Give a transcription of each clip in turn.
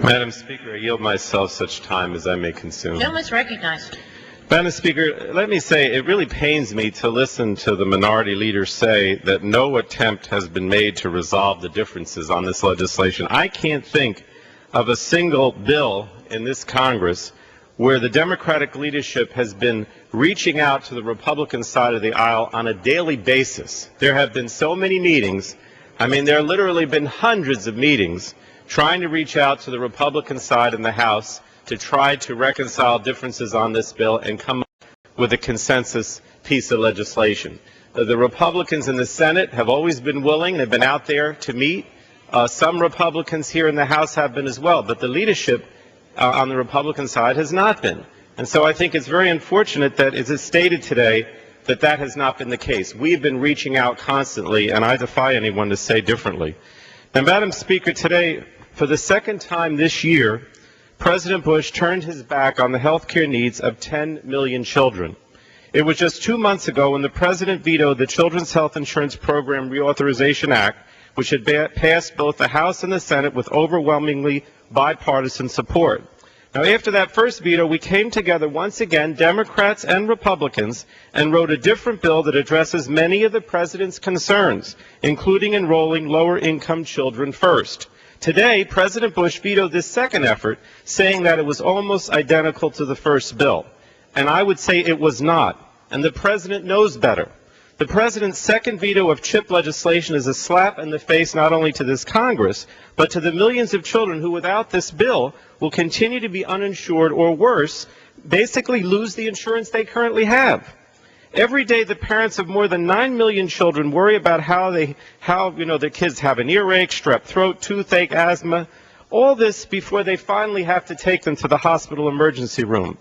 Madam Speaker, I yield myself such time as I may consume. The gentleman is recognized. Madam Speaker, let me say it really pains me to listen to the minority leader say that no attempt has been made to resolve the differences on this legislation. I can't think of a single bill in this Congress where the Democratic leadership has been reaching out to the Republican side of the aisle on a daily basis. There have been so many meetings. I mean, there have literally been hundreds of meetings trying to reach out to the Republican side in the House to try to reconcile differences on this bill and come up with a consensus piece of legislation. The Republicans in the Senate have always been willing. They've been out there to meet. Some Republicans here in the House have been as well, but the leadership on the Republican side has not been. And so I think it's very unfortunate that, as it's stated today, that that has not been the case. We've been reaching out constantly, and I defy anyone to say differently. Now, Madam Speaker, today, for the second time this year, President Bush turned his back on the health care needs of 10 million children. It was just 2 months ago when the President vetoed the Children's Health Insurance Program Reauthorization Act, which had passed both the House and the Senate with overwhelmingly bipartisan support. Now, after that first veto, we came together once again, Democrats and Republicans, and wrote a different bill that addresses many of the President's concerns, including enrolling lower-income children first. Today, President Bush vetoed this second effort, saying that it was almost identical to the first bill. And I would say it was not, and the President knows better. The President's second veto of CHIP legislation is a slap in the face not only to this Congress, but to the millions of children who, without this bill, will continue to be uninsured or worse, basically lose the insurance they currently have. Every day, the parents of more than 9 million children worry about how their kids have an earache, strep throat, toothache, asthma, all this before they finally have to take them to the hospital emergency room.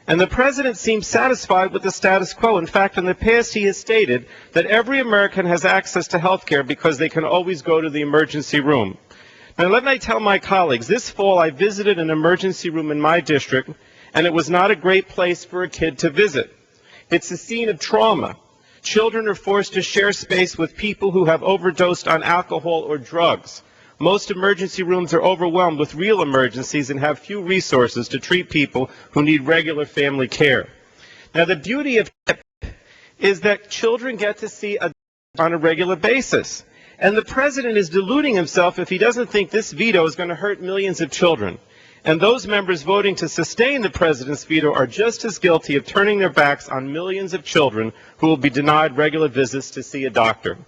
And the President seems satisfied with the status quo. In fact, in the past, he has stated that every American has access to health care because they can always go to the emergency room. Now, let me tell my colleagues, this fall I visited an emergency room in my district, and it was not a great place for a kid to visit. It's a scene of trauma. Children are forced to share space with people who have overdosed on alcohol or drugs. Most emergency rooms are overwhelmed with real emergencies and have few resources to treat people who need regular family care. Now, the beauty of SCHIP is that children get to see a doctor on a regular basis. And the President is deluding himself if he doesn't think this veto is going to hurt millions of children. And those members voting to sustain the President's veto are just as guilty of turning their backs on millions of children who will be denied regular visits to see a doctor.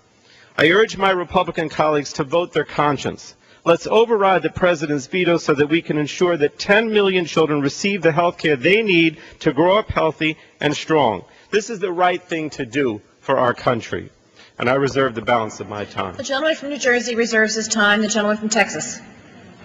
I urge my Republican colleagues to vote their conscience. Let's override the President's veto so that we can ensure that 10 million children receive the health care they need to grow up healthy and strong. This is the right thing to do for our country. And I reserve the balance of my time. The gentleman from New Jersey reserves his time. The gentleman from Texas.